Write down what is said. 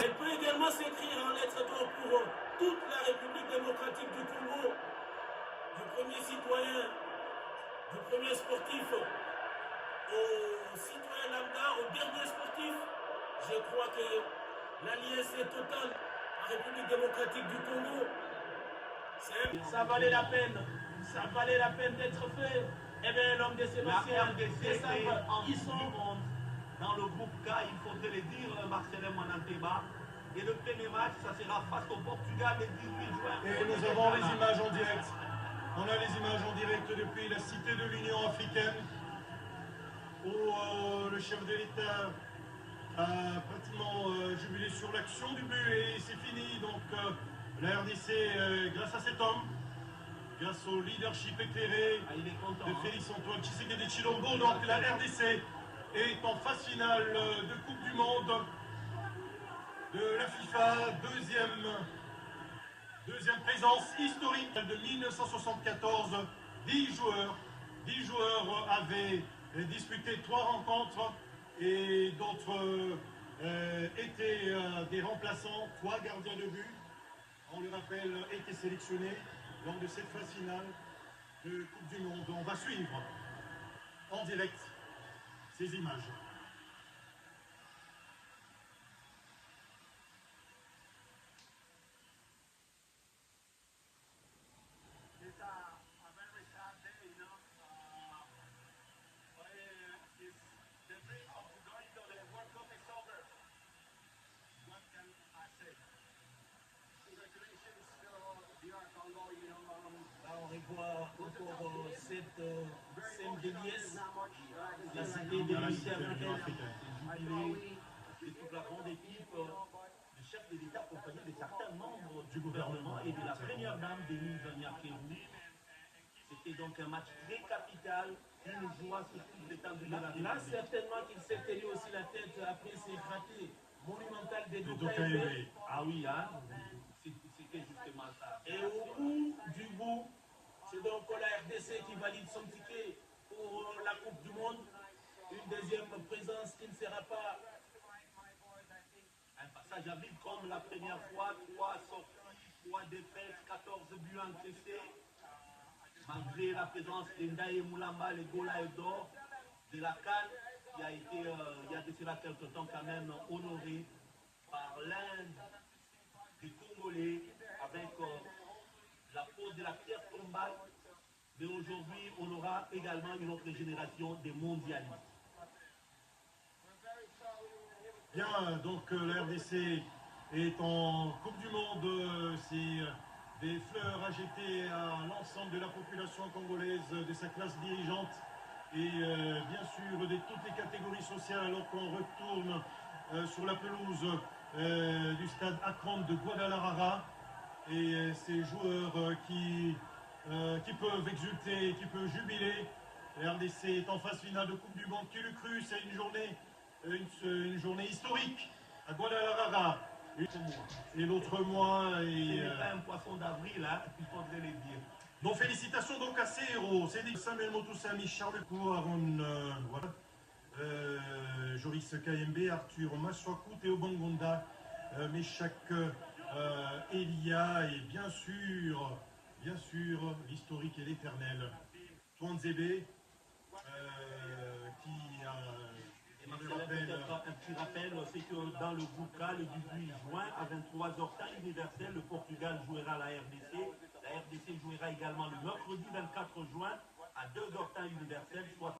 Elle peut également s'écrire en lettres d'or pour toute la République démocratique du Congo, du premier citoyen, du premier sportif, au citoyen lambda, au dernier sportif. Je crois que l'alliance est totale en République démocratique du Congo. Ça valait la peine d'être fait. Eh bien, l'homme de Sébastien, ils sont dans le groupe K, il faudrait le dire, Marcelin Mananteba. Et le premier match, ça sera face au Portugal le 18 juin. Et nous avons les images en direct. On a les images en direct depuis la cité de l'Union africaine, où le chef de l'État a pratiquement jubilé sur l'action du but et c'est fini. Donc la RDC, grâce à cet homme, grâce au leadership éclairé de Félix Antoine Tshisekedi Tshilombo, donc la RDC est en phase finale de Coupe du Monde de la FIFA, deuxième présence historique de 1974. 10 joueurs avaient disputé 3 rencontres et d'autres étaient des remplaçants, 3 gardiens de but. On le rappelle, étaient sélectionnés lors de cette phase finale de Coupe du Monde. On va suivre en direct ces images. It's a very sad day, you know. It's the dream of going to the World Cup is over. What can I say? Congratulations to DR Congo, you know. On revoit encore cette scène de liesse, la cité de l'unité africaine. Jubilé de toute la grande équipe du chef de l'État accompagné de certains membres du gouvernement et de la première dame Denise Nyakeru. C'était donc un match très capital, une joie sur tout l'étendue de la République. Là, certainement qu'il s'est tenu aussi la tête après ces ratés monumentales des Dokaïbé. Ah oui, hein? C'était justement ça. Et au bout du bout, c'est donc la RDC qui valide son ticket pour la Coupe du Monde. Une deuxième présence qui ne sera pas Un passage à vide comme la première fois, 3 sorties, 3 défaites, 14 buts encaissés. Malgré la présence d'Endaye Moulamba, les Gola et d'Or de la CAN, qui a été, il y a de cela quelque temps quand même, honoré par l'un des Congolais avec la pose de la pierre tombale. Mais aujourd'hui, on aura également une autre génération de mondialistes. Bien, donc la RDC est en Coupe du Monde. C'est des fleurs à jeter à l'ensemble de la population congolaise, de sa classe dirigeante et bien sûr de toutes les catégories sociales alors qu'on retourne sur la pelouse du stade Akron de Guadalajara. Et ces joueurs qui peuvent exulter, qui peuvent jubiler. La RDC est en phase finale de Coupe du Monde. Qui l'eût cru? C'est une journée historique à Guadalajara. Et l'autre mois. Ce n'est pas un poisson d'avril, hein, il faudrait le dire. Donc félicitations donc à ces héros. C'est Samuel Motoussami, Charles Lecourt, Aaron Joris Kayembe, Arthur Maswaku, Théo Bangonda, Meshak Elia et bien sûr l'historique et l'éternel Touanzebe qui a Un petit rappel, c'est que dans le groupe K, le 18 juin, à 23h temps universel, le Portugal jouera la RDC. La RDC jouera également le mercredi 24 juin, à 2h temps universel, soit